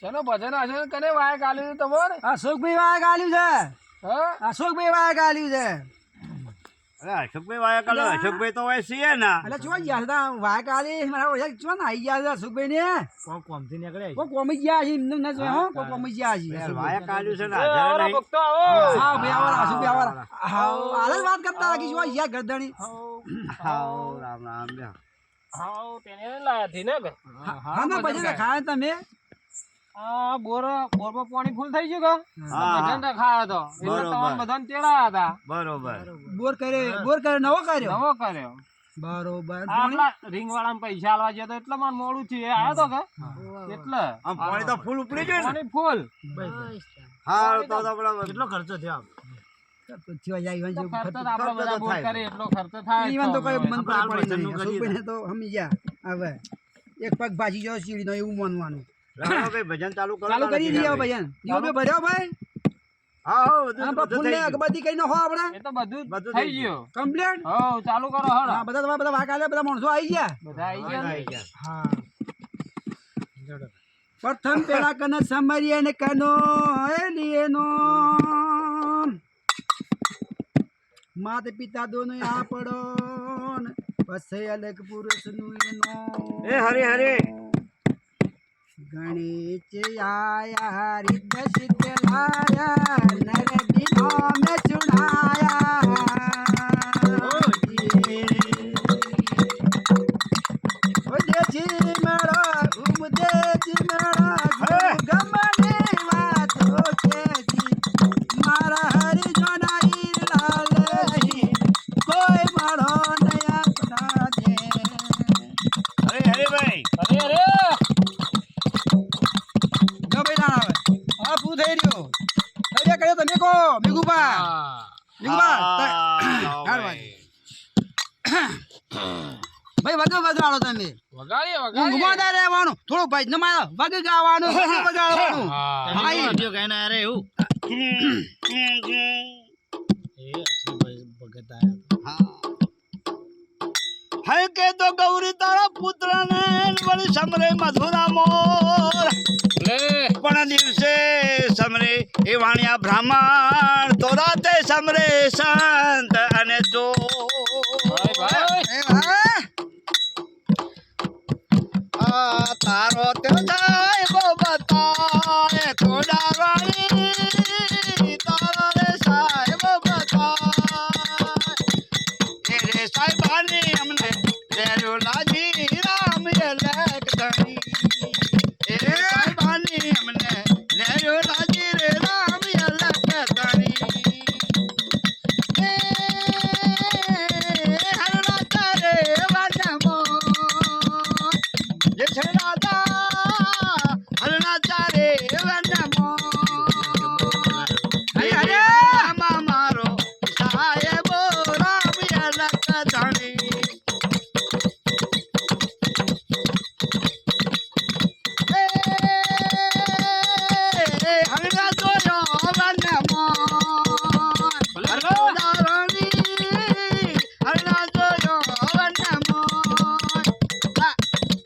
ચલો ભજન હશે કને વાય ગાલ્યું તમારે અશોકભાઈ વાય ગાલ્યું છે હા અશોકભાઈ વાય ગાલ્યું છે અરે અશોકભાઈ વાયા કાલો અશોકભાઈ તો હોય છીએ ના એટલે ચો ગયા હતા વાય ગાલી મારા ચો ને આવી ગયા છે અશોકભાઈ ને કોમથી નીકળે કોઈ કોમી ગયા છે એમને ના જોયા હો કોઈ કોમી ગયા છે વાયા કાલ્યું છે ને આવરા હાજર ભક્તો આવો હા ભાઈ આવારા અશોકભાઈ આવારા હાલ વાત કરતા રાખી જો યાર ગરદણી હાઉ રામ રામ બે હાઉ તેને લાયા થી ને કે હા ના ભજન ખાય તમે આ બોરમાં પાણી ફૂલ થઈ ગયું હા. ભજન રખાયો તો એટલે બરોબર. તમને બધાને તેડાયા હતા બરોબર બોર કર્યો નવો કર્યો નવો કર્યો બરોબર આપણા રિંગ વાળા પૈસા આલવા ગયા તો એટલે મારે મોડું થયું એ આવ્યો તો કે એટલે આમ પાણી તો ફૂલ ઉપડી ગયું ને પાણી ફૂલ હા તો બરાબર કેટલો ખર્ચો થયો થયો જાય ઈવન તો જેવું ખર્ચો ખર્ચો તો આપણે બધા બોર કરીએ એટલો ખર્ચો થાય જ ઈવન તો કઈ મન આપણે પડી ભજનનું નહીં કરીએ અશોકભાઈને તો હમી ગયા હવે એક પગ ભાજી જાવ સીડીનો એવું માનવાનું રામા ભાઈ ભજન ચાલુ કરો ચાલુ કરી દઈએ ભજન જીવો ભર્યો ભાઈ હા હા હા બધું ફૂલ થઈ ને ગયું. અગરબત્તી કઈ નાખો આપણે એ તો બધું બધું થઈ થઈ ગયું કમ્પ્લીટ હો ચાલુ કરો હળ હા બધા વાઘ આલે બધા માણસો આવી ગયા બધા આવી ગયા ને? આવી ગયા. હા પ્રથમ પેલા કને સમરીએ ને કનો એ લીએનો માત પિતા દોનો આ પડો ને પછી અલગ પુરુષ નું એનો એ હરે હરે ગણેશ આયા રિદ્ધ સિદ્ધ લાયા નર દિનો મે ચુડાયા ઓ દેજી મેળો ઘૂમ દેજી મેળો ગમને વાતો છે જી મારા હરી જોનાઈ લાલજી કોઈ માળો નયા પડા દે હરે હરે ભાઈ અરે અરે જો ભાઈ ના આવે આ પૂ થઈ રહ્યો હવે કર્યો તમે કો મિગુબા મિગુબા ભાઈ વગર વગાડો તમે વગાડીએ ઊંઘમાં રહેવાનું થોડું ભાઈ ન મારો વગર ગાવાનું વગર વગાડવાનું ભાઈ કઈ ના અરે એવું ભગત આયા હે કે તો ગૌરી તારા પુત્ર ને વળી સમરે મધુરા મોર લે પણ દિવસે સમરે એ વાણિયા બ્રાહ્મણ તો રાતે સમરે સંત અને તો ભાઈ ભાઈ એ ભાઈ આ તારો તે થાય બો બતાય થોડા વાણી તારો રે સાહેબ બતાય એ રે સાહેબાની અમને રેરો લાજી રામ એ લેક ધણી એ રે સાહેબાની અમને રેરો લાજી રે રામ એ લેક ધણી એ હરણા તારે વનમો જે છે રાધા હરણા તારે વનમો અરે અરે રામા મારો સાહેબો રામ લક ધણી હરણા જોયો વનમો હરણા જોયો વનમો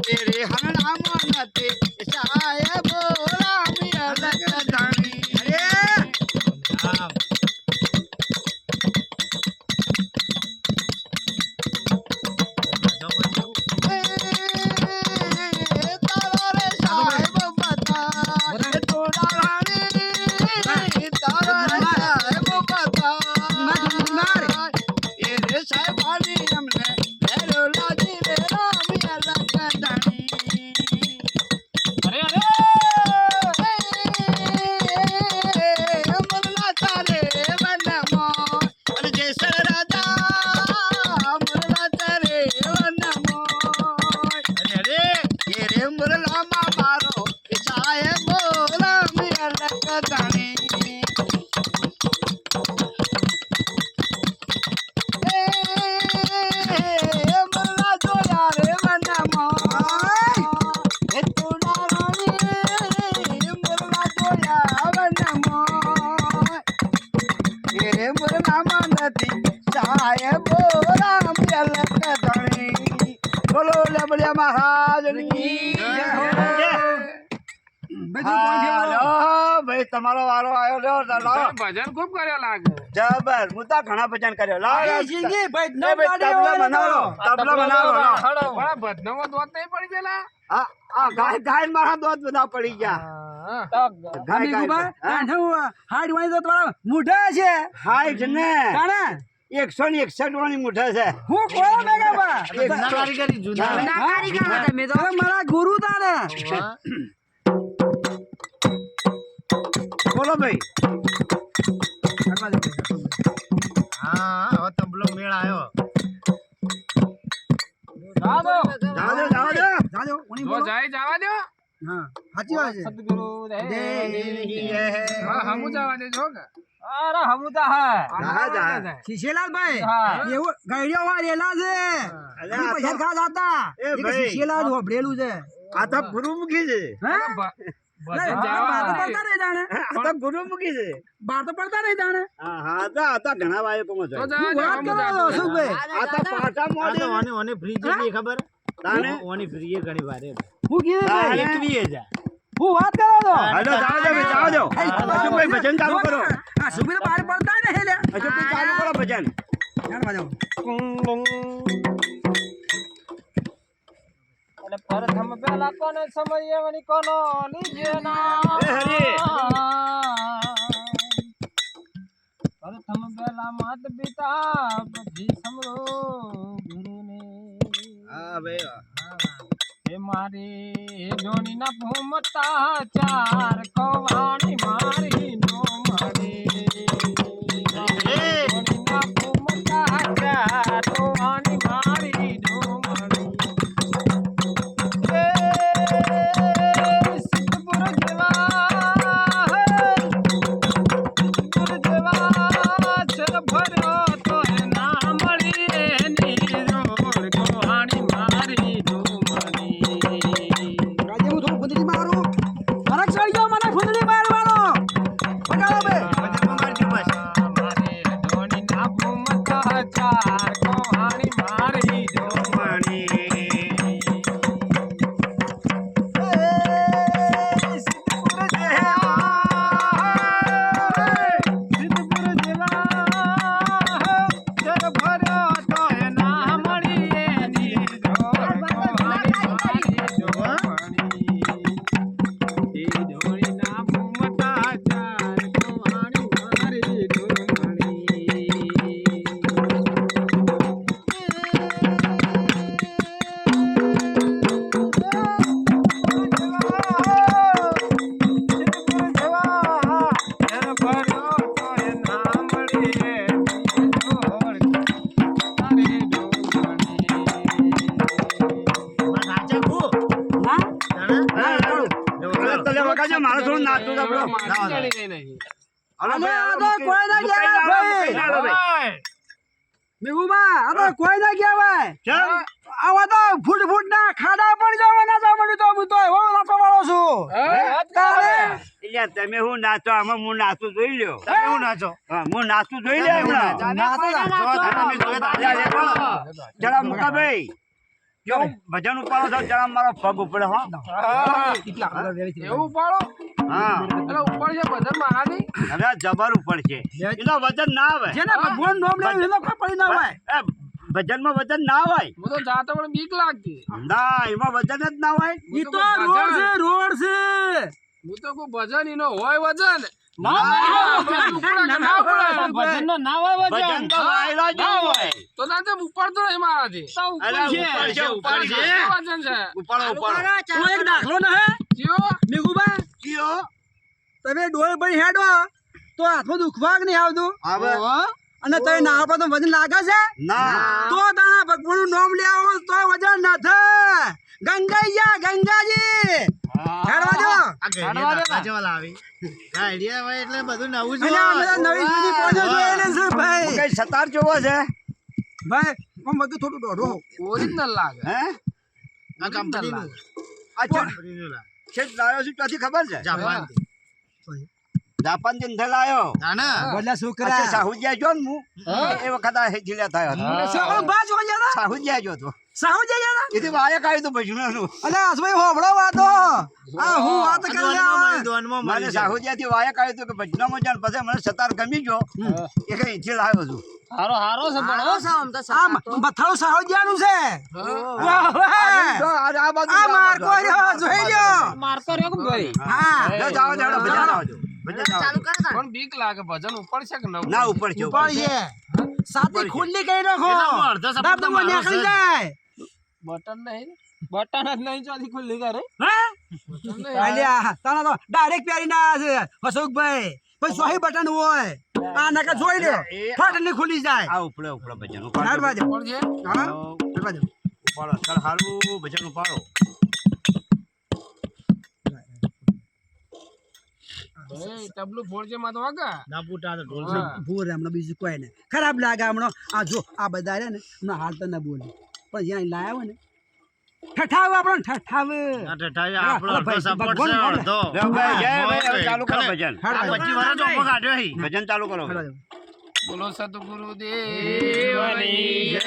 तेरे हरना मनते साहेबो राम अलग धणी तारा रे साहेब बता तोड़ा रानी तारा रे साहेब बता ये रे साहेबानी हमने तेरो लाजी रे राम अलग धणी અરે અરે અમરલા તારે વનમો અને જેસર રાજા અમરલા તારે વનમો અરે રે એ રે અમરલામાં મારો સાહેબો રામ અલગ ધણી અમરલા જોયા રે વનમો એ તોડા રાણી અમરલા જોયા વનમો એ રે અમરલામાં નથી સાહેબો રામ અલગ ધણી બોલો લેબડિયા મહારાજની જય હો. ભાઈ હાલો, ભાઈ તમારો વારો આવ્યો લ્યો, લાવો. ભજન ખૂબ કર્યો લાગે. જબર હું તો ઘણા ભજન કર્યો લાવો, લાવો. જિંદગી ભાઈ એ ભાઈ, તબલા બનાવો, તબલા બનાવો, લાવો. પણ ભજનમાં દોત નહીં પડી ગયેલા. આ ગાય મારા દોત બધા પડી ગયા. હાડ વાળી તો તમારા મૂઢા છે હાઈટ ને કાણા 161 વાળી મુઠ્ઠા છે. હું કોણ મેગા બા જૂના કારીગરી જૂના અરે મારા ગુરુ તારે બોલો ભાઈ. હા હવે તબલો મેળ આવ્યો જાવા દો. જાવા દો, જાવા દો. જાજો ઓની જો બોલો જાય જવા દો. હા સાચી વાત છે સદગુરુ દે. હા હમુ જવા દેજો કે. અરે હમુ તો હા. જા. શિશેલાલ ભાઈ હા. એવું ગઈડિયો વા રેલા છે અલ્યા, ઈ પૈસા ખા જાતા એ એક ભાઈ. શિશેલાલ હોબળેલું છે આ તો ગુરુમુખી છે. હે ભજન બહાર તો જવા પડતા નહીં જાણે આ તો ગુરુમુખી છે. બહાર તો પડતા નહીં જાણે આ તો ઘણા વાયકોમાં છે. તો હું જવા વાત દો, કરો હમુ છો, જાતો. ભાઈ આ તો પાટા આ મોડે. તો ઓની ફ્રીજ એટલી ખબર તાને? ઓની ફ્રી એ ઘણી વાર હું કીધું ભાઈ 21,000 હું વાત કરો છો હાલો, જાવા દો ભાઈ, જાવા દો. હજુ ભાઈ ભજન ચાલુ કરો. આ સુબી તો બહાર પડતા નહીં લે હજુ ભાઈ ચાલુ કરો ભજન. ચાલ બાજુ અને પ્રથમ પેલા કોને સમય વળી કોનો લીજે ના. એ હરી. પ્રથમ પેલા માત પિતા પછી સમરો ગુરુને. હા ભાઈ. હે મારી ધોની ના ભૂમતા ચાર કવાણી મારી નો મારી. ધોની ના ભૂમતા ચાર કવાણી મારી નો મારી. એ સિદ્ધપુર જેવા ચર ભર્યો તો ના મળી એની જોડ કવાણી મારી નો મારી. રાજે હું થોડું ફૂંદડી મારું ફરક ચડી ગયો મને ફૂંદડી મારવાનો બગાડો બે ભજનમાં મારજો બસ મારે ધોની ના ભૂમતા ચાર કહાણી મારી જો મણી. સિદ્ધપુર જેવા ચર ભર્યો તો ના મળી એની જોડ કહાણી મારી જો મણી. એ ધોની ના ભૂમતા ચાર કહાણી મારી જો મણી. નાચે ખૂબ હા તલે વગાડજો, મારે થોડું નાચતું છે આપણું. હાલો અલે, ભાઈ, આ તો કોઈ ના મુકાઈ કહેવાય ના ભાઈ. હાલો ભાઈ. મેઘુબા આ તો કોઈ ના કહેવાય કેમ? આવા તો ફૂટ ફૂટ ના ખાડા પણ જવાના જવાનું તો હું તો એવો નાચવા વાળો છું તારે એટલે તમે હું નાચો, આમાં હું નાચું જોઈ લ્યો. તમે હું નાચો હા, હું નાચું જોઈ લ્યો હમણાં. જરા મુકાભાઈ, કેવું ભજન ઉપાડો છો, જરા મારો પગ ઉપડે હો. એવું પાડો હા, એટલે ઉપર છે ભજન મહાની. હવે આ જબર ઉપડશે. એનો વજન ના આવે. જેને ભગવાન નામ લેવું એનો કોઈ પડી ના હોય એ ભજનમાં વજન ના હોય. હું તો જાતો પણ બીક લાગતી. ના, એમાં વજન જ ના હોય. ઈ તો રોડ છે રોડ છે હું તો કોઈ ભજન ઈનો હોય વજન. ભજનનો ભજન તો વાયલા જ હોય. તો ના તે ઉપાડતો નહીં મારાથી. અરે ઉપડશે, ઉપડશે. વજન છે. ઉપાડો, ઉપાડો. તું એક દાખલો ના હે જીઓ મેઘુબા કયો? તમે ડોળ ભાઈ હેડો તો હાથમાં દુખવા કે નહીં આવતું આવે. અને તમે ના આપો તો વજન લાગે છે ના. તો તારા ભગવાનનું નામ લે આવો તો વજન ના થાય ગંગાઈયા ગંગાજી હેડવા દો આ ઘડિયા નાચવાલા આવી ઘડિયા હોય એટલે બધું નવું જ અને અમે તો હોય. નવી જૂની પોજો જોયેલી છે ભાઈ કઈ સતાર જોવો છે? ભાઈ આમ બધું થોડું દોઢો ઓરિજિનલ લાગે. હે? આ કંપનીનું આ છેક કંપનીનું લા. છેક લાયો છું ત્યાંથી ખબર છે? જાપાનથી. જાપાનથી નથી લાયો. ના ના બોલા અચ્છા, છોકરા સાહુજીયા જો ને હું એ વખત આ હેજીલા થયો હતો. છોકરો બા જો જરા સાહુજીયા જો તો સાહુ જઈ ગયા એથી વાયક આવ્યું તું ભજનાનું. અલે હસભાઈ હોબળો વાતો આ હું વાત કરી મને સાહુજીયાથી વાયક આવ્યું હતું કે ભજનામાં જાણ પછી મને સતાર ગમી ગયો એ કઈ ઈથી લાવ્યો છું. હારો છે પણ આ મથાળું સાહુ જવાનું છે વાહ વાહ આ બાજુ આ મારકો રહ્યો જોઈ લ્યો મારતો રહ્યો કે ભાઈ હા જાઓ જાઓ ભજન આવજો ભજન આવજો. પણ બીક લાગે ભજન ઉપર છે કે ના ઉપર છે ઉપર છે. પડીએ સાથી ખુલ્લી કરી નાખો દાબદમો નીકળી જાય બટન નહીં બટન જ નહીં ચોથી ખુલ્લી કરે હા અલ્યા તાના તો ડાયરેક્ટ પહેરી ના છે હસુકભાઈ પણ સોહી બટન હોય આ નકા જોઈ લ્યો ફાટલી ખુલી જાય આ ઉપડે ઉપડે ભજન હાર બાજુ કોણ છે હા હાર બાજુ ઉપાડો સર હારું ભજન ઉપાડો. ભાઈ તબલું ફોડજે માં તો વાગા ના પૂટા તો ઢોલ ભૂર હમણાં બીજું કોઈ નહીં ખરાબ લાગે હમણાં આ જો આ બધા રહ્યા ને હમણાં હાલ તો ના બોલે પણ જ્યાં લાયા હોય ને ઠઠાવ આપણો ઠઠાવ ના ઠઠાઈ આપણો અડધો સપોર્ટ છે અડધો જય ભાઈ હવે ચાલુ કરો ભજન. આ 25 વર્ષ તો કાઢ્યો હી ભજન ચાલુ કરો. બોલો સદગુરુ દેવની જય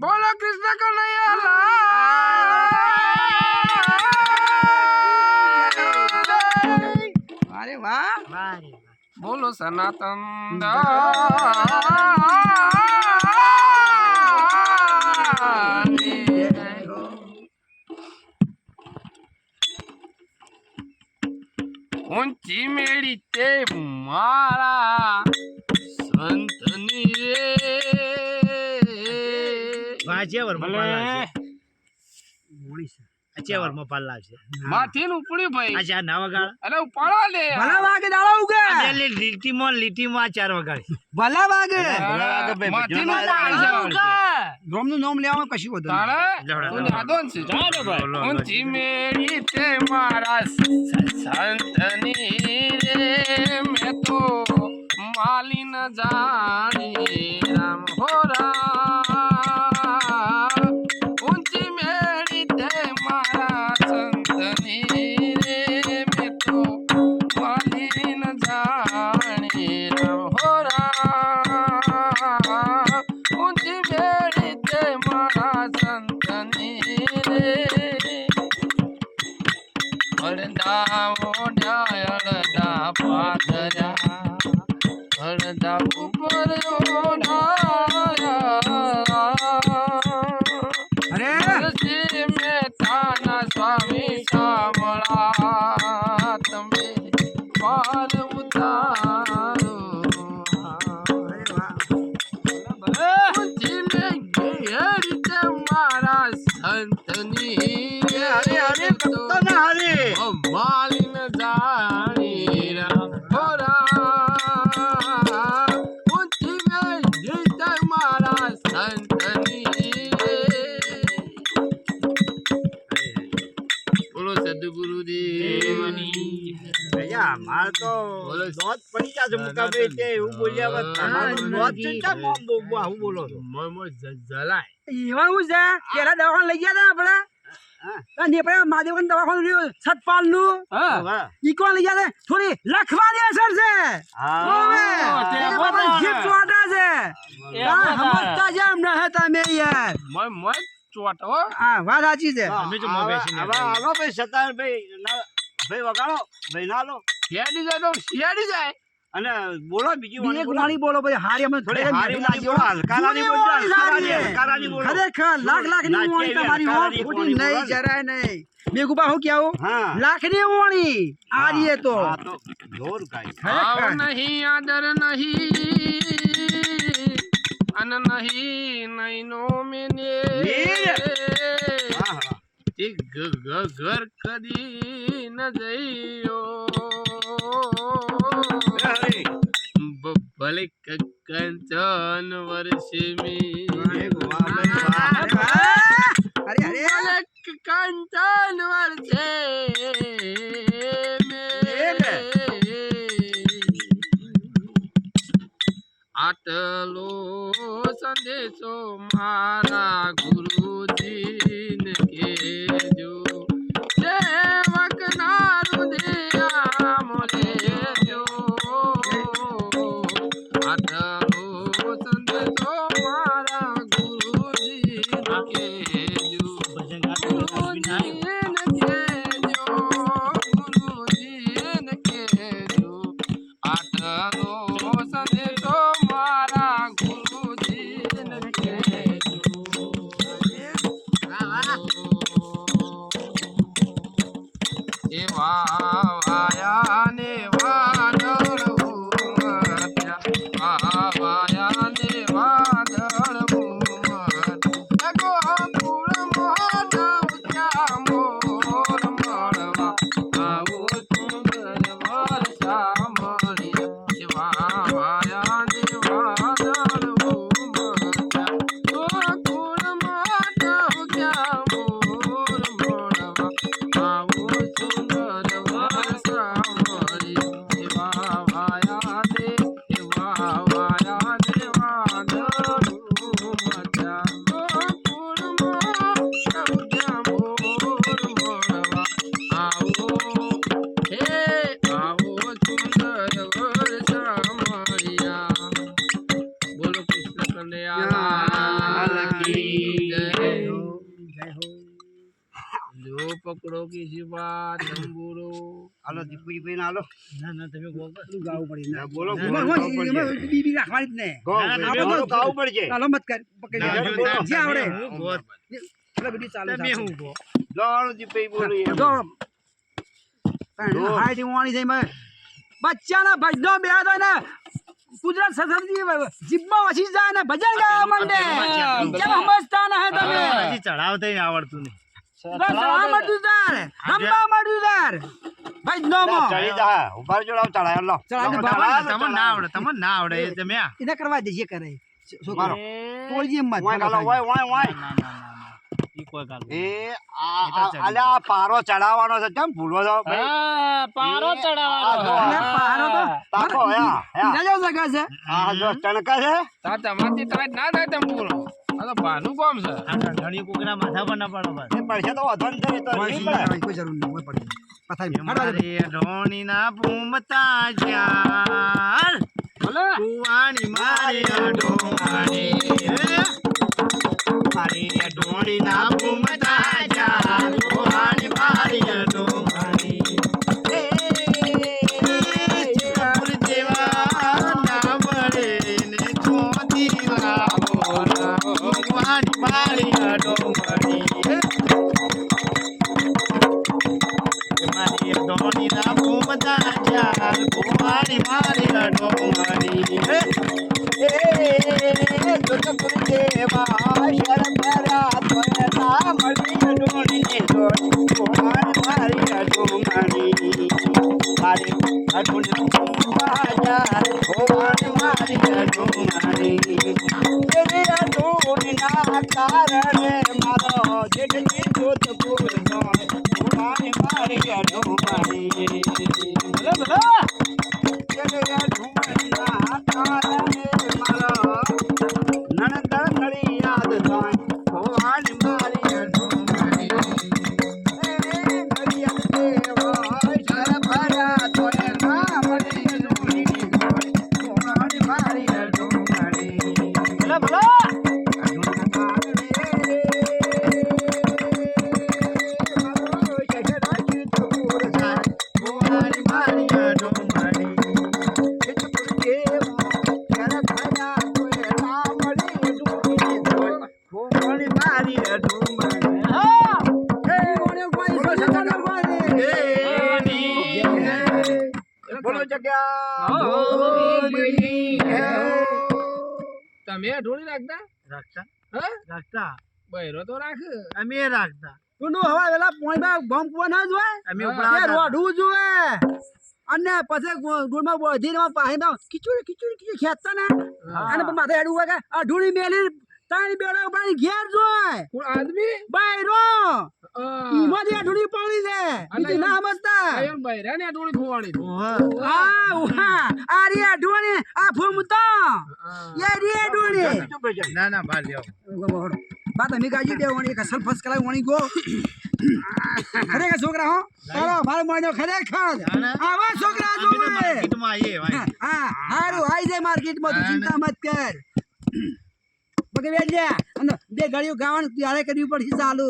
બોલો કૃષ્ણ કનૈયા અરે વાહ બોલો સનાતન ઊંચી મેળી તે મારા સંતની રે વાજેવર માં પાલ લાવશે મોણી છે અચેવર માં પાલ લાવશે માથી ઉપડ્યું ભાઈ આ ચાર ના વગાડ અરે ઉપાડો લે ભલા વાગે દાડા ઉગે આ લીટીમાં ચાર વગાડી ભલા વાગે માથી ઉપાડે રોમનું નામ લેવામાં કશું વધુ તાણે આદોન છે જાડો ભાઈ ઊંચી મેળી તે મારા સંતની રે મેં તો માલી ન જાણી રામ હો રામ ઊંચી મેળી તે મારા સંતની રે મેં તો માલી ન જાણી રામ હો રામ ઊંચી મેળી તે મારા સંતની રે અડધા ઓઢ્યા અડધા પાથર્યા અડધા ઉપર અરે ઓઢાયા મહેતાના સ્વામી સાંભળા તમે પાર ઉતારો મારા સંતની હરે હરે ભક્તો ને હરે માલિન જાણી રામ ઊંચી મેં મારા સંતની બોલો સદગુરુદેવની ભૈયા માર તો દોત પડી જશે મુકાબે તે એવું બોલ્યા વગર તમારું દોત છે કેમ આવું બોલો છો? જલાય એવા હું છે પેલા દવાખાને લઈ ગયા હતા આપણે નેપળે મહાદેવ દવાખાનું રહ્યું સતપાલ નું હા. ઈ કોણ લઈ ગયા હતા થોડી લખવાની અસર છે હા. ઓવે, તે એ બધા. બધા જીભ ચોટા છે આ સમજતા જેમ ન હતા મેં યાર મોય ચોટો હા વાત સાચી છે અમે તો મોં બેસીને આવો ભાઈ સતારભાઈ ભાઈ વગાડો ભાઈ ના લો શિયાળી જાય તો શિયાળી જાય અને બોલો બીજી વાણી એક બોલો. વાણી બોલો ભાઈ હારી અમે થોડી થોડી હારી લાગી વાણી બોલો, હલકારાની બોલજો, હલકારાની બોલો. ખરેખર લાખ લાખ ની નાચીએ વાણી તમારી હલકારાની હો વાણી ખોટી બોલો નહીં ને. જરાય નહીં મેઘુબા હું કેવું હા. લાખ ની વાણી આ રીએ તો હા, તો જોર કાંઈ. આવ ખરેખર. નહીં આદર નહીં અન નહીં નૈનો મેને વીર. હા, હા. તે ઘર કદી ન જઈયો હરે. ભલે કંચન વર્ષે મી વાહ ભાઈ વાહ. અરે અરે ભલે કંચન વર્ષે આટલો સંદેશો મારા ગુરુજીને કેજો સેવક ના હૃદય મોલેજો આટલો સંદેશો મારા ગુરુજી એવા વાયા ને વાદળ ઉમટ્યા વાયા ને વાદળ ઉમટ્યા ગોકુળ મોઢા ઉચ્યા મોર મળવા આવું સુંદર વર્ષા મળ્યા એવા વાયા ને વાદળ ઉમટ્યા ગોકુળ મોઢા ઉચ્યા મોર મળવા આવું સુંદર વર્ષા મળ્યા એવા વાયા ને વાદળ ઉમટ્યા ગોકુળ મોઢા ઉચ્યા મોર મળવા આવો હે આવો સુંદર વર્ષા મળ્યા બોલો કૃષ્ણ કનૈયા કી જય જો પકડો કિસી બાત તંબુરો હાલો દીપુજી ભાઈ હાલો ના તમે ગો ગાવું પડે ને. બોલો બીબી રાખવાની જ ને. ગાવું પડશે ચાલો મત કર પકડી લે. જે આવડે એટલે બધી ચાલુ તમે હું ગો જાણો દીપભાઈ બોલીએ જો હાઈટી વાણી થઈ મેં બચ્ચાના ભજનો બે તો ને કુદરત સસરજી જીભમાં વસી જાય ને ભજન ગાવા માંડે કેમ સમજતા ના હે તમે હજી ચડાવતા આવડતું નહીં બસ આ મળ્યું તાર રમવા મળ્યું તાર ભજનો માં ચડી જા ઉભા જોડાવ ચડાય લો ચડાય બાબા તમને ના આવડે એ તમે આ એને કરવા દે જે કરે છોકરો મારો. તોડજી એમ મત વાય ગાલો વાય વાય વાય ઈ કોઈ ગાલ એ અલ્યા પારો ચડાવવાનો છે કેમ ભૂલો છો પારો અને ચડાવવાનો પારો તો તાકો યા રાજા સગા છે આ જો ચણકા છે તા તમારથી તાજ ના થાય તંબુરો આ તો બાનું કામ છે ઘણી કોકના માથા પર ના પડો બસ એ પડશે તો વધન છે એ તો નહીં પડે કોઈ જરૂર નહીં હોય પડી પથારી મારે ઢોણીના ભૂમતા જ્યાં બોલો કુવાણી મારી ઢોણી મારી ઢોણીના ભૂમતા જ્યાં કુવાણી મારી ઢોણી જેવા ના મળે ને ચોથી લાવો કુવાણી મારી ઢોણી મારી ઢોણી ના ભૂમતા જ્યાં કુવાણી મારી ઢોણી કારણે મારો જેઠી જોધપુર નો મારી ઢોમાણી તમે ઢોળી રાખતા રાખતા હા રાખતા બૈરો તો રાખ અમે રાખતા તું હવા વેલા પોઈમાં બોમ્બ કુવા ના જોય અમે કે ઉપડા રોડું જોવે અને પછી ગુડમાં બોધીને પાહીમાં ખીચુડી ખેંચતા ને અને પછી માથે હેડું હોય કે આ ઢૂળી મેલી તારી બેડા પાણી ઘેર જોય કોણ આદમી બાયરો ઈમાંથી આ ઢૂળી પડી છે બીજું ના સમજતા એમ બૈરા ને ઢોળી ખોવાણી આ ઉહા આ રી આ ઢૂળી આ ફૂમતો એ રી આ ઢૂળી ના ના બાર લ્યો બાત અમે ગાજી દેવાની એક અસલ ફસ કરાવી વણી ગો ખરેખર છોકરા હો તારો મારો માનો ખરેખર આવા છોકરા જોવે માર્કેટમાં આવીએ ભાઈ હા હારું આઈ જાય માર્કેટમાં તું ચિંતા મત કર બકે વેલ્યા અને બે ઘડીઓ ગાવાનું ત્યારે કરવી પડશે ચાલુ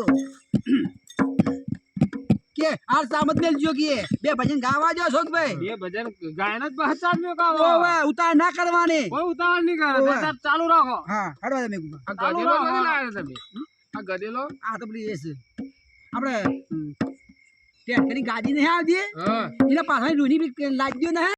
કે આ સામત મેલજો કે બે ભજન ગાવા જો છોક ભાઈ બે ભજન ગાયન જ પહચાન મે કાવો ઓવે ઉતાર ના કરવાની કોઈ ઉતાવળ નહીં કરે બેટા ચાલુ રાખો હા હડવા તમે આ ગધેલો નથી લાવ્યા તમે આ ગધેલો આ તો પેલી એ છે આપણે ટ્રેક્ટરની ગાડી નહીં આવતી હા એના પાછળ રૂની બી લાગ્યો ને